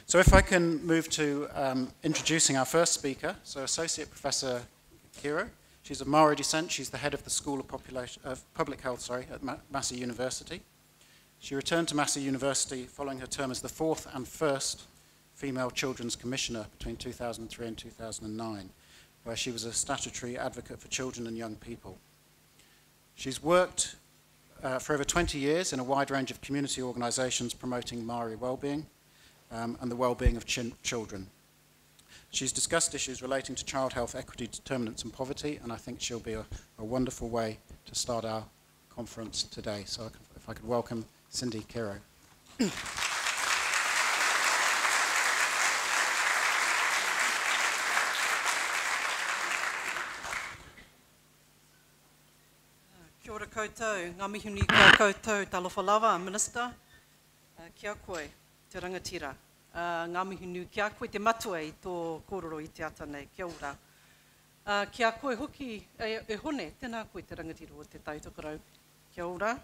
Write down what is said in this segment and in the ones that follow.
So if I can move to introducing our first speaker, so Associate Professor Kiro. She's of Māori descent. She's the head of the School of Public Health at Massey University. She returned to Massey University following her term as the fourth and first female Children's Commissioner between 2003 and 2009, where she was a statutory advocate for children and young people. She's worked for over 20 years in a wide range of community organisations promoting Māori wellbeing and the well-being of children. She's discussed issues relating to child health, equity, determinants and poverty, and I think she'll be a wonderful way to start our conference today. So if I could welcome Cindy Kiro. Kia ora koutou, ngā mihi nui kia koutou, talofa lava, Minister. Kia koe, te rangatira. Ngā mihi nui kia koe, te matua i tō kōrero i te ata nei, kia ora. Kia koe hoki e hone, tēnā koe te rangatira o te tautakarau, kia ora.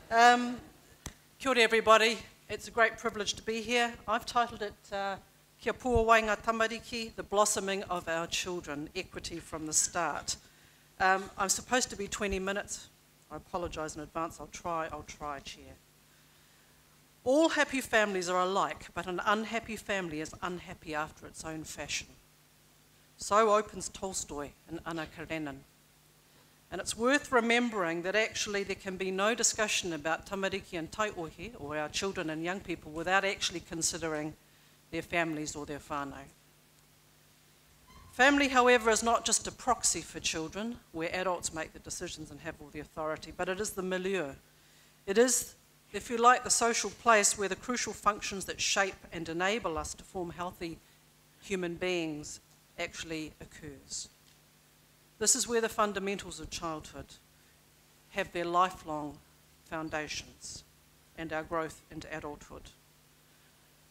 Kia ora everybody, it's a great privilege to be here. I've titled it Kia pua wai ngā tamariki, the blossoming of our children, equity from the start. I'm supposed to be 20 minutes. I apologise in advance. I'll try, Chair. All happy families are alike, but an unhappy family is unhappy after its own fashion. So opens Tolstoy in Anna Karenina. And it's worth remembering that actually there can be no discussion about tamariki and taiohi, or our children and young people, without actually considering their families or their whānau. Family, however, is not just a proxy for children, where adults make the decisions and have all the authority, but it is the milieu. It is, if you like, the social place where the crucial functions that shape and enable us to form healthy human beings actually occurs. This is where the fundamentals of childhood have their lifelong foundations and our growth into adulthood.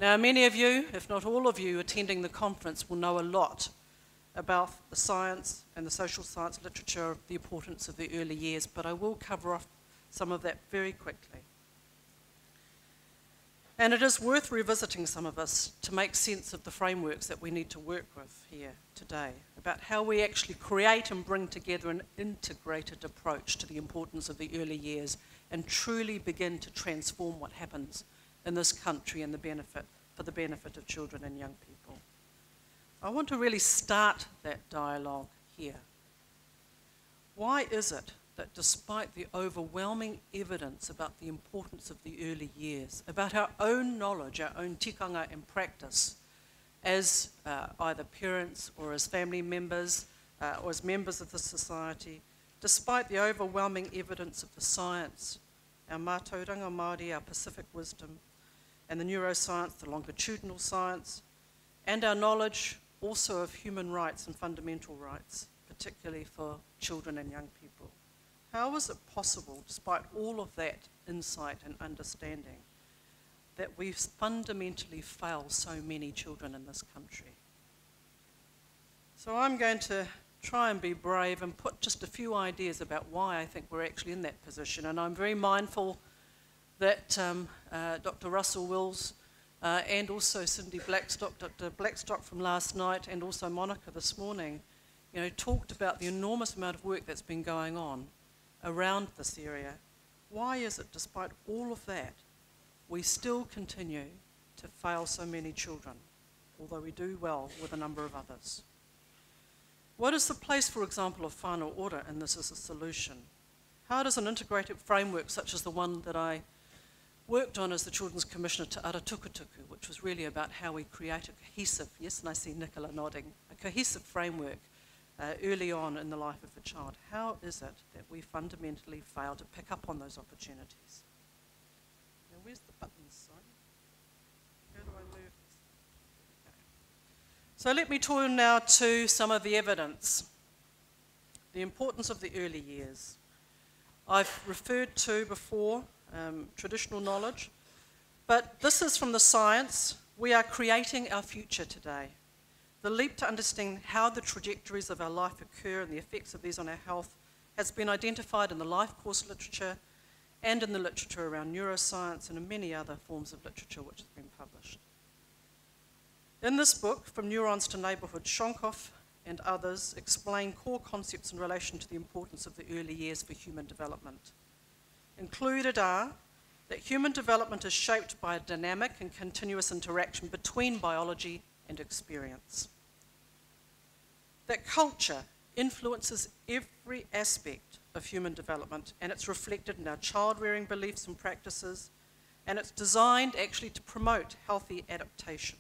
Now, many of you, if not all of you, attending the conference will know a lot about the science and the social science literature of the importance of the early years, but I will cover off some of that very quickly. And it is worth revisiting some of us to make sense of the frameworks that we need to work with here today, about how we actually create and bring together an integrated approach to the importance of the early years and truly begin to transform what happens in this country and for the benefit of children and young people. I want to really start that dialogue here. Why is it that despite the overwhelming evidence about the importance of the early years, about our own knowledge, our own tikanga and practice, as either parents or as family members or as members of the society, despite the overwhelming evidence of the science, our mātauranga Māori, our Pacific wisdom, and the neuroscience, the longitudinal science, and our knowledge also of human rights and fundamental rights, particularly for children and young people. How is it possible, despite all of that insight and understanding, that we fundamentally fail so many children in this country? So I'm going to try and be brave and put just a few ideas about why I think we're actually in that position. And I'm very mindful that Dr. Russell Wills and also Cindy Blackstock, Dr. Blackstock from last night, and also Monica this morning, talked about the enormous amount of work that's been going on around this area. Why is it, despite all of that, we still continue to fail so many children, although we do well with a number of others? What is the place, for example, of whānau ora in this as a solution? How does an integrated framework such as the one that I worked on as the Children's Commissioner to Ara Tukutuku, which was really about how we create a cohesive, yes, and I see Nicola nodding, a cohesive framework early on in the life of a child. How is it that we fundamentally fail to pick up on those opportunities? Now, where's the buttons? Sorry. How do I move this? Okay. So let me turn now to some of the evidence. The importance of the early years. I've referred to before traditional knowledge, but this is from the science. We are creating our future today. The leap to understand how the trajectories of our life occur and the effects of these on our health has been identified in the life course literature and in the literature around neuroscience and in many other forms of literature which has been published. In this book, From Neurons to Neighbourhood, Shonkoff and others explain core concepts in relation to the importance of the early years for human development. Included are that human development is shaped by a dynamic and continuous interaction between biology and experience. That culture influences every aspect of human development, and it's reflected in our child-rearing beliefs and practices, and it's designed actually to promote healthy adaptation.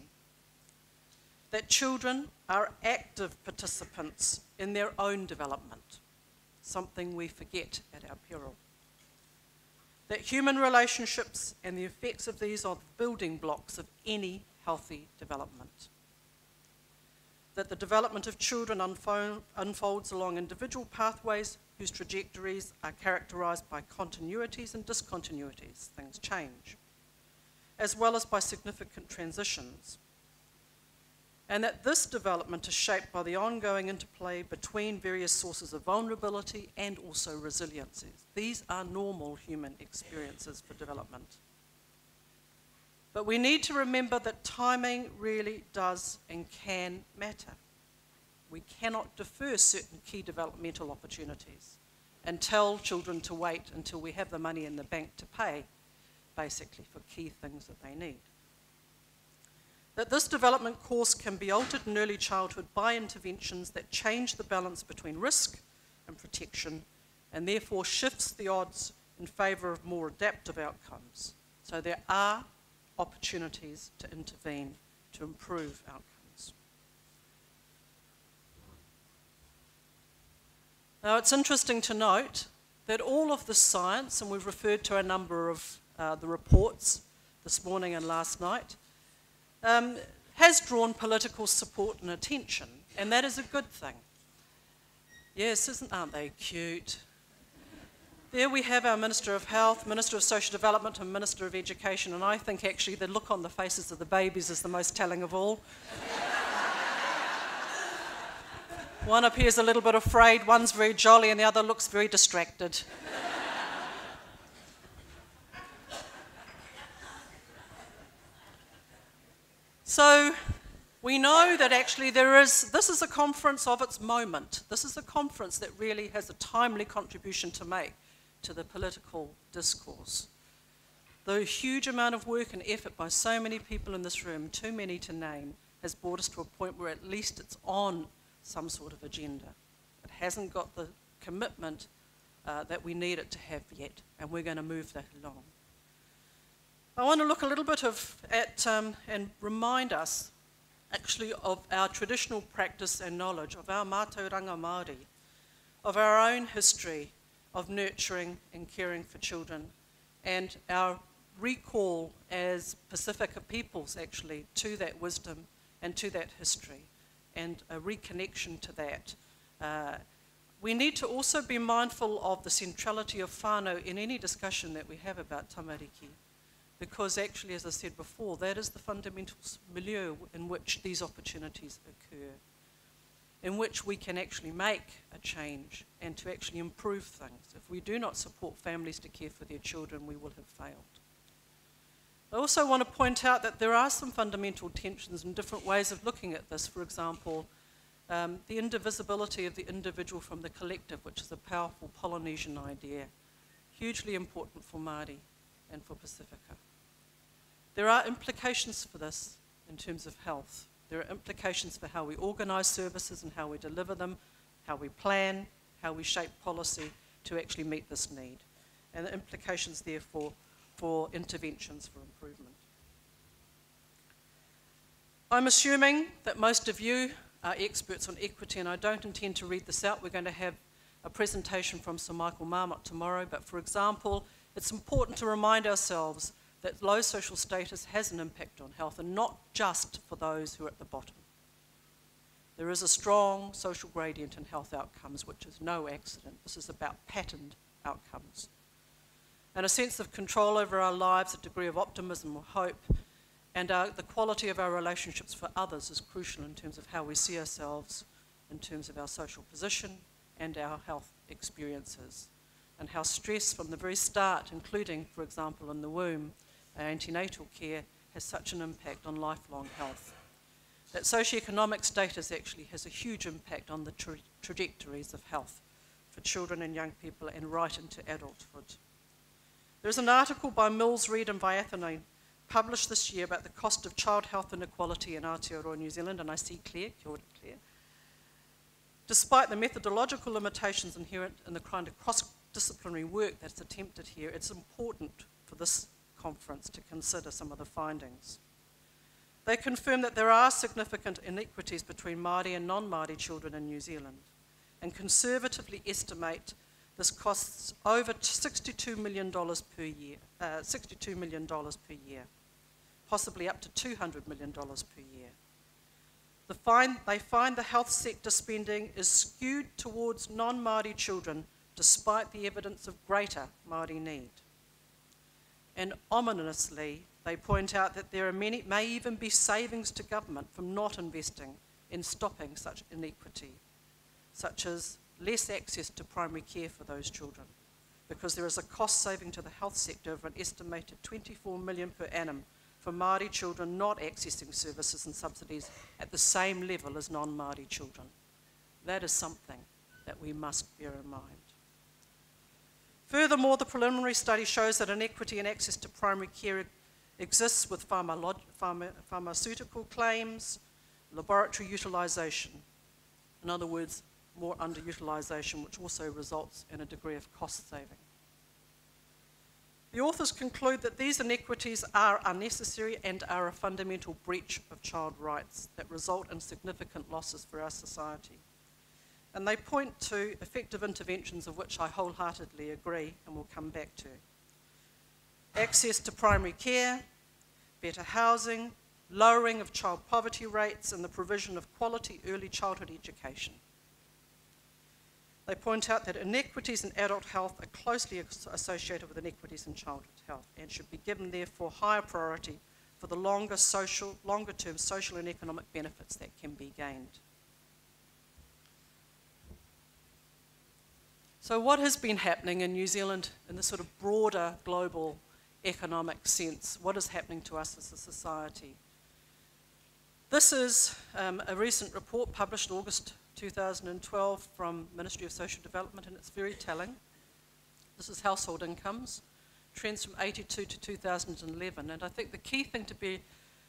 That children are active participants in their own development, something we forget at our peril. That human relationships and the effects of these are the building blocks of any healthy development. That the development of children unfolds along individual pathways whose trajectories are characterised by continuities and discontinuities, things change, as well as by significant transitions. And that this development is shaped by the ongoing interplay between various sources of vulnerability and also resiliences. These are normal human experiences for development. But we need to remember that timing really does and can matter. We cannot defer certain key developmental opportunities and tell children to wait until we have the money in the bank to pay, basically, for key things that they need. That this development course can be altered in early childhood by interventions that change the balance between risk and protection, and therefore shifts the odds in favour of more adaptive outcomes. So there are opportunities to intervene to improve outcomes. Now, it's interesting to note that all of the science, and we've referred to a number of the reports this morning and last night, has drawn political support and attention, and that is a good thing. Yes, aren't they cute? There we have our Minister of Health, Minister of Social Development and Minister of Education, and I think actually the look on the faces of the babies is the most telling of all. One appears a little bit afraid, one's very jolly, and the other looks very distracted. So we know that actually this is a conference of its moment. This is a conference that really has a timely contribution to make to the political discourse. The huge amount of work and effort by so many people in this room, too many to name, has brought us to a point where at least it's on some sort of agenda. It hasn't got the commitment that we need it to have yet, and we're going to move that along. I want to look a little bit at and remind us actually of our traditional practice and knowledge, of our mātauranga Māori, of our own history of nurturing and caring for children, and our recall as Pasifika peoples actually to that wisdom and to that history, and a reconnection to that. We need to also be mindful of the centrality of whānau in any discussion that we have about tamariki. Because actually, as I said before, that is the fundamental milieu in which these opportunities occur, in which we can actually make a change and to actually improve things. If we do not support families to care for their children, we will have failed. I also want to point out that there are some fundamental tensions and different ways of looking at this. For example, the indivisibility of the individual from the collective, which is a powerful Polynesian idea, hugely important for Māori and for Pasifika. There are implications for this in terms of health. There are implications for how we organise services and how we deliver them, how we plan, how we shape policy to actually meet this need, and the implications therefore for interventions for improvement. I'm assuming that most of you are experts on equity, and I don't intend to read this out. We're going to have a presentation from Sir Michael Marmot tomorrow, but for example, it's important to remind ourselves that low social status has an impact on health, and not just for those who are at the bottom. There is a strong social gradient in health outcomes, which is no accident. This is about patterned outcomes. And a sense of control over our lives, a degree of optimism or hope, and the quality of our relationships for others is crucial in terms of how we see ourselves, in terms of our social position and our health experiences, and how stress from the very start, including, for example, in the womb, our antenatal care, has such an impact on lifelong health. that socioeconomic status actually has a huge impact on the trajectories of health for children and young people and right into adulthood. There's an article by Mills, Reid and Viathane published this year about the cost of child health inequality in Aotearoa, New Zealand, and I see Claire, kia ora Claire. Despite the methodological limitations inherent in the kind of cross-disciplinary work that's attempted here, it's important for this conference to consider some of the findings. They confirm that there are significant inequities between Māori and non-Māori children in New Zealand, and conservatively estimate this costs over $62 million per year, possibly up to $200 million per year. They find the health sector spending is skewed towards non-Māori children despite the evidence of greater Māori need. And ominously, they point out that there may even be savings to government from not investing in stopping such inequity, such as less access to primary care for those children, because there is a cost saving to the health sector of an estimated $24 million per annum for Māori children not accessing services and subsidies at the same level as non-Māori children. That is something that we must bear in mind. Furthermore, the preliminary study shows that inequity in access to primary care exists with pharmaceutical claims, laboratory utilisation. In other words, more underutilisation, which also results in a degree of cost saving. The authors conclude that these inequities are unnecessary and are a fundamental breach of child rights that result in significant losses for our society. And they point to effective interventions of which I wholeheartedly agree and will come back to. Access to primary care, better housing, lowering of child poverty rates, and the provision of quality early childhood education. They point out that inequities in adult health are closely associated with inequities in childhood health and should be given, therefore, higher priority for the longer-term social and economic benefits that can be gained. So what has been happening in New Zealand in the sort of broader global economic sense? What is happening to us as a society? This is a recent report published August 2012 from Ministry of Social Development, and it's very telling. This is household incomes, trends from 82 to 2011, and I think the key thing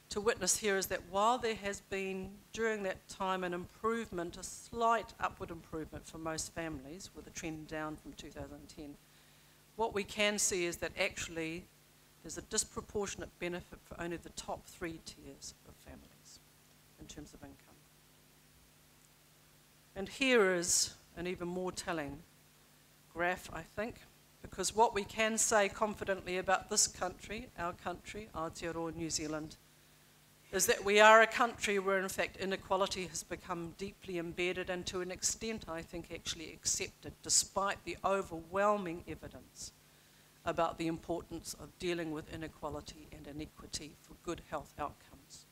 to witness here is that while there has been, during that time, an improvement, a slight upward improvement for most families, with a trend down from 2010, what we can see is that actually there's a disproportionate benefit for only the top 3 tiers of families in terms of income. And here is an even more telling graph, I think, because what we can say confidently about this country, our country, Aotearoa, New Zealand, is that we are a country where, in fact, inequality has become deeply embedded and, to an extent, I think, actually accepted, despite the overwhelming evidence about the importance of dealing with inequality and inequity for good health outcomes.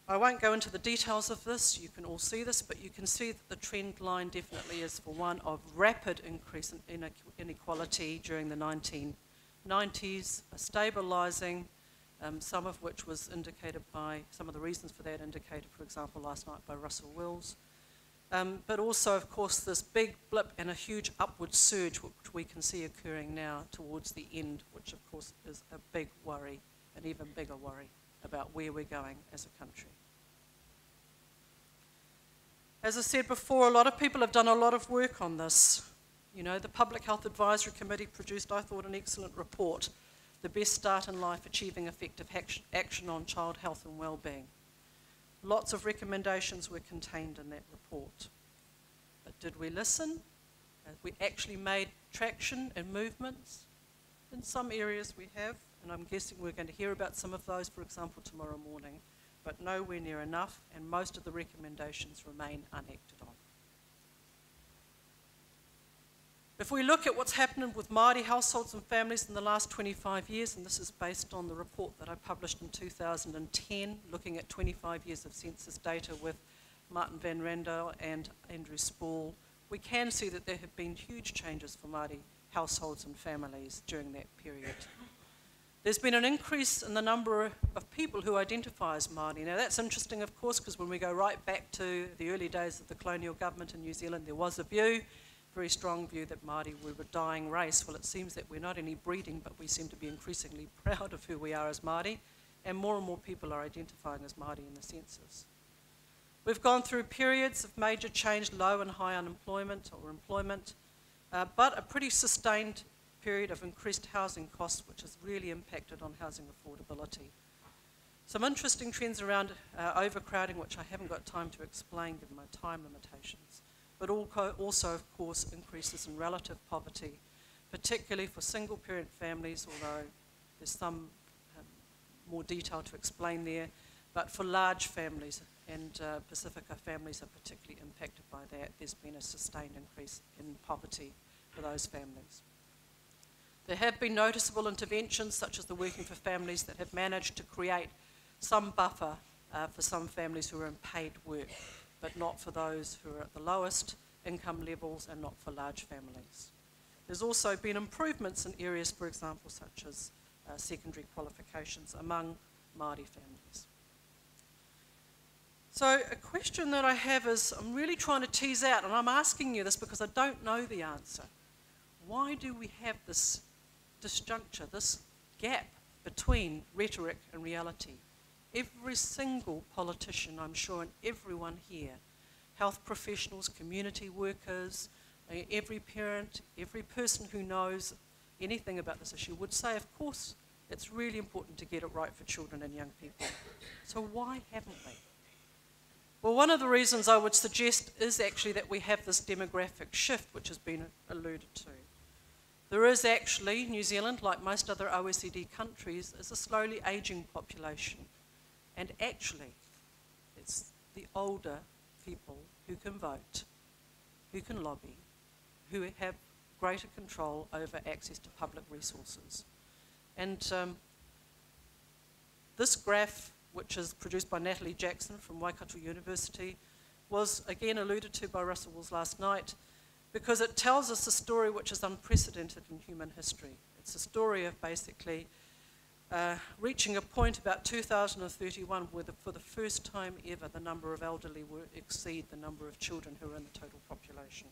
I won't go into the details of this, you can all see this, but you can see that the trend line definitely is for one of rapid increase in inequality during the 1990s, stabilising, some of which was indicated by, some of the reasons for that indicated, for example, last night by Russell Wills. But also, of course, this big blip and a huge upward surge, which we can see occurring now towards the end, which, of course, is a big worry, an even bigger worry about where we're going as a country. As I said before, a lot of people have done a lot of work on this. You know, the Public Health Advisory Committee produced, I thought, an excellent report, The Best Start in Life, Achieving Effective Action on Child Health and Wellbeing. Lots of recommendations were contained in that report. But did we listen? Have we actually made traction and movements? In some areas we have, and I'm guessing we're going to hear about some of those, for example, tomorrow morning, but nowhere near enough, and most of the recommendations remain unacted on. If we look at what's happened with Māori households and families in the last 25 years, and this is based on the report that I published in 2010, looking at 25 years of census data with Martin van Randel and Andrew Spall, we can see that there have been huge changes for Māori households and families during that period. There's been an increase in the number of people who identify as Māori. Now that's interesting, of course, because when we go right back to the early days of the colonial government in New Zealand, there was a view, very strong view, that Māori were a dying race. Well, it seems that we're not only breeding, but we seem to be increasingly proud of who we are as Māori, and more people are identifying as Māori in the census. We've gone through periods of major change, low and high unemployment or employment, but a pretty sustained period of increased housing costs, which has really impacted on housing affordability. Some interesting trends around overcrowding, which I haven't got time to explain given my time limitations, but also, of course, increases in relative poverty, particularly for single-parent families, although there's some more detail to explain there, but for large families, and Pasifika families are particularly impacted by that. There's been a sustained increase in poverty for those families. There have been noticeable interventions, such as the Working for Families, that have managed to create some buffer for some families who are in paid work, but not for those who are at the lowest income levels and not for large families. There's also been improvements in areas, for example, such as secondary qualifications among Māori families. So a question that I have is, I'm really trying to tease out, and I'm asking you this because I don't know the answer. Why do we have this disjuncture, this gap between rhetoric and reality? Every single politician, I'm sure, and everyone here, health professionals, community workers, every parent, every person who knows anything about this issue would say, of course, it's really important to get it right for children and young people. So why haven't we? Well, one of the reasons I would suggest is actually that we have this demographic shift, which has been alluded to. There is actually, New Zealand, like most other OECD countries, is a slowly ageing population. And actually, it's the older people who can vote, who can lobby, who have greater control over access to public resources. And this graph, which is produced by Natalie Jackson from Waikato University, was again alluded to by Russell Wills last night, because it tells us a story which is unprecedented in human history. It's a story of basically reaching a point about 2031 where for the first time ever the number of elderly will exceed the number of children who are in the total population.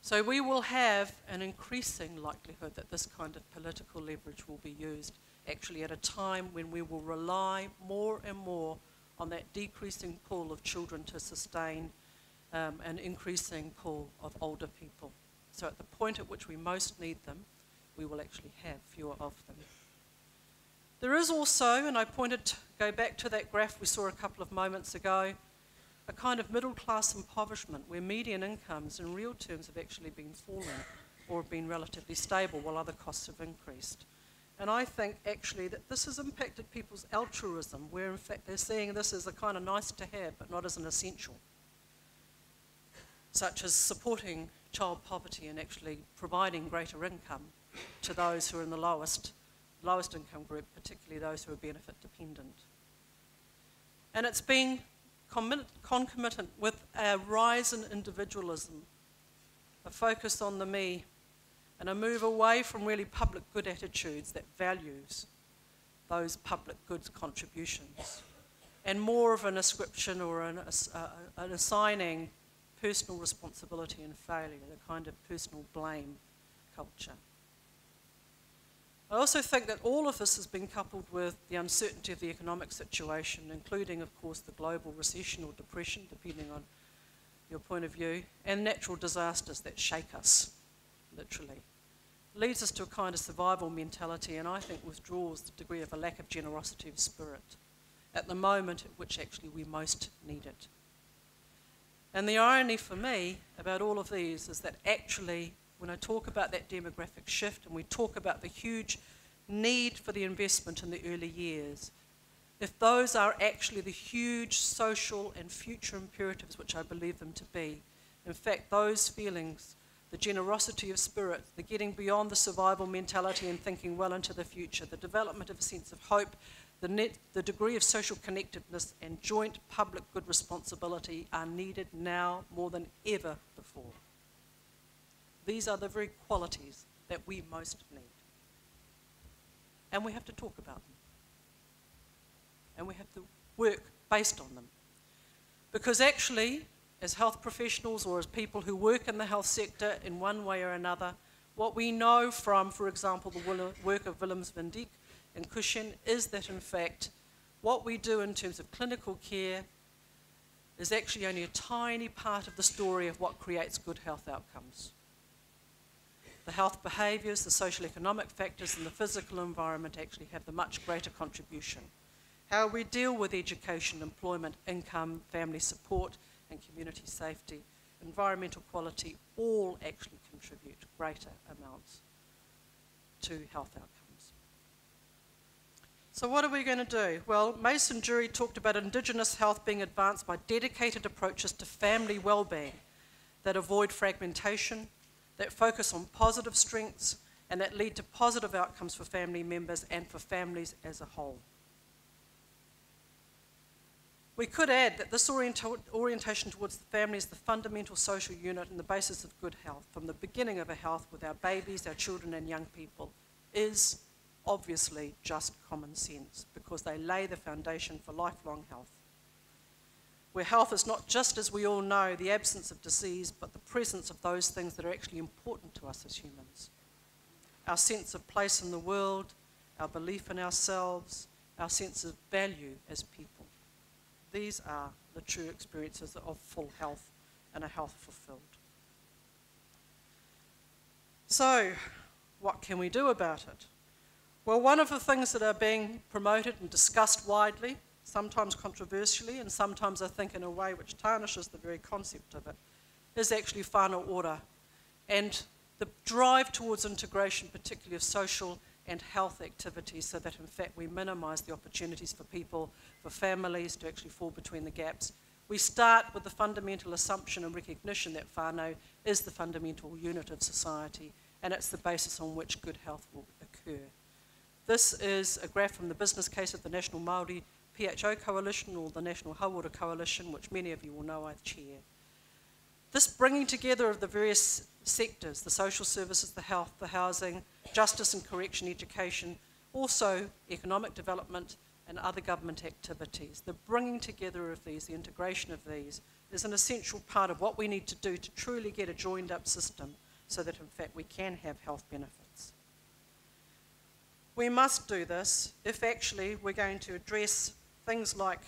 So we will have an increasing likelihood that this kind of political leverage will be used actually at a time when we will rely more and more on that decreasing pool of children to sustain an increasing pool of older people. So at the point at which we most need them, we will actually have fewer of them. There is also, and I go back to that graph we saw a couple of moments ago, a kind of middle class impoverishment where median incomes in real terms have actually been falling or have been relatively stable while other costs have increased. And I think actually that this has impacted people's altruism, where in fact they're seeing this as a kind of nice to have but not as an essential, such as supporting child poverty and actually providing greater income to those who are in the lowest income group, particularly those who are benefit dependent. And it's been concomitant with a rise in individualism, a focus on the me, and a move away from really public good attitudes that values those public goods contributions, and more of an ascription or an assigning personal responsibility and failure, the kind of personal blame culture. I also think that all of this has been coupled with the uncertainty of the economic situation, including, of course, the global recession or depression, depending on your point of view, and natural disasters that shake us, literally. Leads us to a kind of survival mentality, and I think withdraws the degree of a lack of generosity of spirit at the moment at which actually we most need it. And the irony for me about all of these is that actually, when I talk about that demographic shift and we talk about the huge need for the investment in the early years, if those are actually the huge social and future imperatives which I believe them to be, in fact, those feelings, the generosity of spirit, the getting beyond the survival mentality and thinking well into the future, the development of a sense of hope, the degree of social connectedness and joint public good responsibility are needed now more than ever before. These are the very qualities that we most need. and we have to talk about them. And we have to work based on them. Because actually, as health professionals or as people who work in the health sector in one way or another, what we know from, for example, the work of Willems van Dijk and Cushion is that, in fact, what we do in terms of clinical care is actually only a tiny part of the story of what creates good health outcomes. The health behaviours, the social economic factors and the physical environment actually have the much greater contribution. How we deal with education, employment, income, family support and community safety, environmental quality, all actually contribute greater amounts to health outcomes. So what are we going to do? Well, Mason Jury talked about Indigenous health being advanced by dedicated approaches to family well-being that avoid fragmentation, that focus on positive strengths, and that lead to positive outcomes for family members and for families as a whole. We could add that this orientation towards the family is the fundamental social unit and the basis of good health, from the beginning of a health with our babies, our children and young people, is obviously just common sense, because they lay the foundation for lifelong health. Where health is not just, as we all know, the absence of disease, but the presence of those things that are actually important to us as humans. Our sense of place in the world, our belief in ourselves, our sense of value as people. These are the true experiences of full health and a health fulfilled. So, what can we do about it? Well, one of the things that are being promoted and discussed widely, sometimes controversially, and sometimes I think in a way which tarnishes the very concept of it, is actually whānau ora, and the drive towards integration, particularly of social and health activities, so that in fact we minimise the opportunities for people, for families to actually fall between the gaps. We start with the fundamental assumption and recognition that whānau is the fundamental unit of society, and it's the basis on which good health will occur. This is a graph from the business case of the National Māori PHA Coalition, or the National Hauora Coalition, which many of you will know I chair. This bringing together of the various sectors, the social services, the health, the housing, justice and correction, education, also economic development and other government activities. The bringing together of these, the integration of these, is an essential part of what we need to do to truly get a joined up system so that in fact we can have health benefits. We must do this if actually we're going to address things like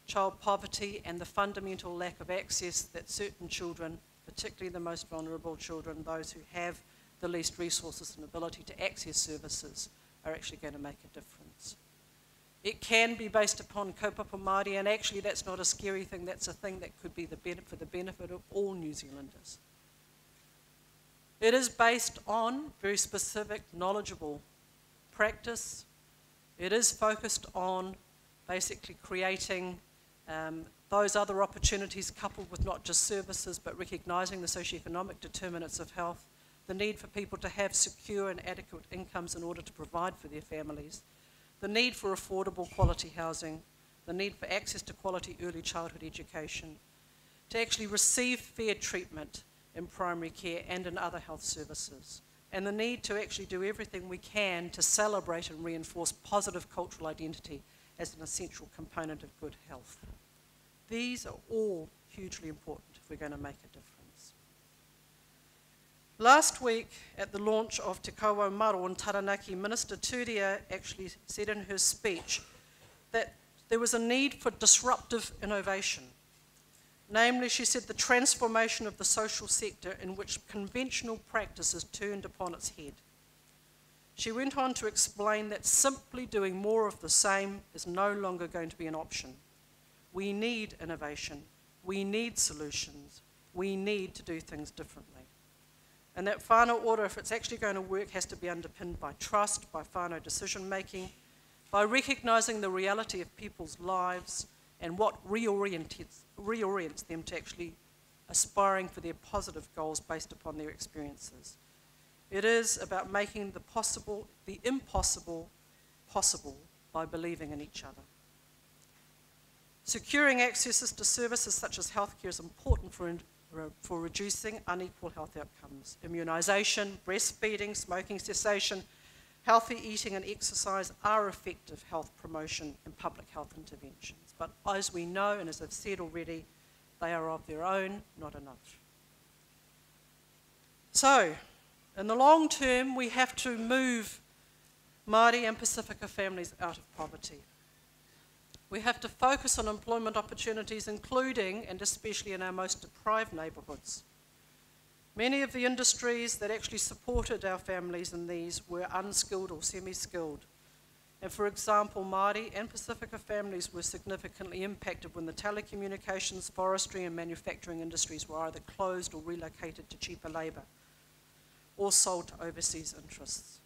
child poverty and the fundamental lack of access that certain children, particularly the most vulnerable children, those who have the least resources and ability to access services, are actually going to make a difference. It can be based upon kaupapa Māori, and actually that's not a scary thing, that's a thing that could be for the benefit of all New Zealanders. It is based on very specific, knowledgeable practice. It is focused on basically creating those other opportunities coupled with not just services but recognising the socioeconomic determinants of health, the need for people to have secure and adequate incomes in order to provide for their families, the need for affordable quality housing, the need for access to quality early childhood education, to actually receive fair treatment in primary care and in other health services, and the need to actually do everything we can to celebrate and reinforce positive cultural identity as an essential component of good health. These are all hugely important if we're going to make a difference. Last week, at the launch of Te Kauau Maro in Taranaki, Minister Turia actually said in her speech that there was a need for disruptive innovation. Namely, she said, the transformation of the social sector in which conventional practice is turned upon its head. She went on to explain that simply doing more of the same is no longer going to be an option. We need innovation, we need solutions, we need to do things differently. And that whānau ora, if it's actually going to work, has to be underpinned by trust, by whānau decision making, by recognising the reality of people's lives and what reorients them to actually aspiring for their positive goals based upon their experiences. It is about making the impossible possible by believing in each other. Securing access to services such as healthcare is important for reducing unequal health outcomes. Immunisation, breastfeeding, smoking cessation, Healthy eating and exercise are effective health promotion and public health interventions, but as we know, and as I've said already, they are of their own, not enough. So, in the long term, we have to move Māori and Pasifika families out of poverty. We have to focus on employment opportunities, including and especially in our most deprived neighbourhoods. Many of the industries that actually supported our families in these were unskilled or semi-skilled. And for example, Māori and Pasifika families were significantly impacted when the telecommunications, forestry and manufacturing industries were either closed or relocated to cheaper labour or sold to overseas interests.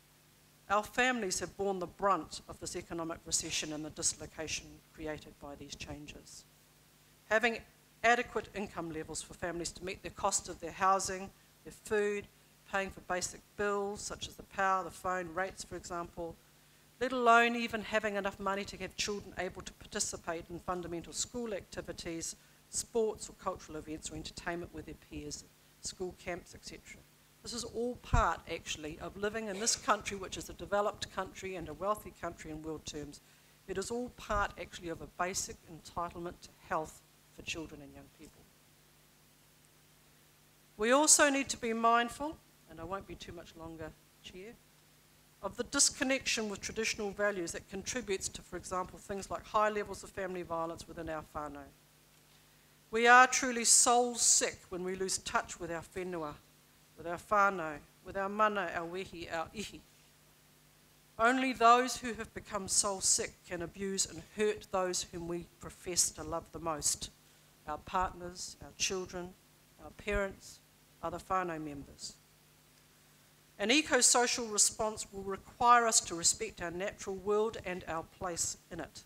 Our families have borne the brunt of this economic recession and the dislocation created by these changes. Having adequate income levels for families to meet the cost of their housing, their food, paying for basic bills such as the power, the phone, rates for example, let alone even having enough money to have children able to participate in fundamental school activities, sports or cultural events or entertainment with their peers, school camps, etc. This is all part actually of living in this country, which is a developed country and a wealthy country in world terms. It is all part actually of a basic entitlement to health for children and young people. We also need to be mindful, and I won't be too much longer, Chair, of the disconnection with traditional values that contributes to, for example, things like high levels of family violence within our whānau. We are truly soul sick when we lose touch with our whenua, with our whānau, with our mana, our wehi, our ihi. Only those who have become soul sick can abuse and hurt those whom we profess to love the most, our partners, our children, our parents, other whānau members. An eco-social response will require us to respect our natural world and our place in it.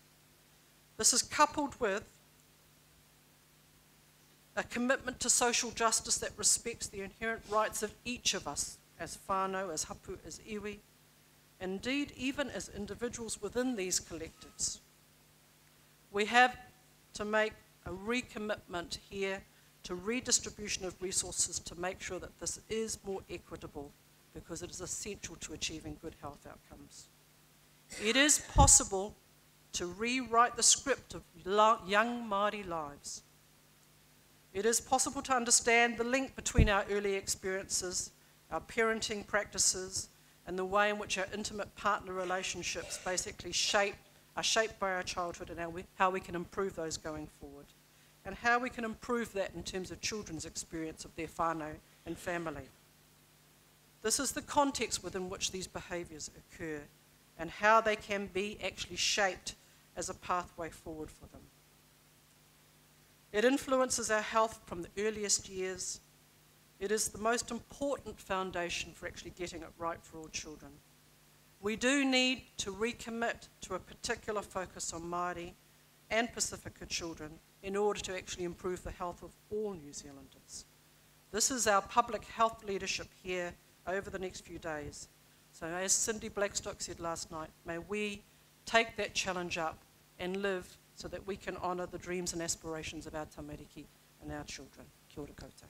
This is coupled with a commitment to social justice that respects the inherent rights of each of us as whānau, as hapu, as iwi, indeed even as individuals within these collectives. We have to make a recommitment here to redistribution of resources to make sure that this is more equitable, because it is essential to achieving good health outcomes. It is possible to rewrite the script of young Māori lives. It is possible to understand the link between our early experiences, our parenting practices, and the way in which our intimate partner relationships basically are shaped by our childhood, and how we can improve those going forward, and how we can improve that in terms of children's experience of their whānau and family. This is the context within which these behaviours occur, and how they can be actually shaped as a pathway forward for them. It influences our health from the earliest years. It is the most important foundation for actually getting it right for all children. We do need to recommit to a particular focus on Māori and Pasifika children in order to actually improve the health of all New Zealanders. This is our public health leadership here over the next few days. So as Cindy Blackstock said last night, may we take that challenge up and live so that we can honour the dreams and aspirations of our tamariki and our children. Kia ora koutou.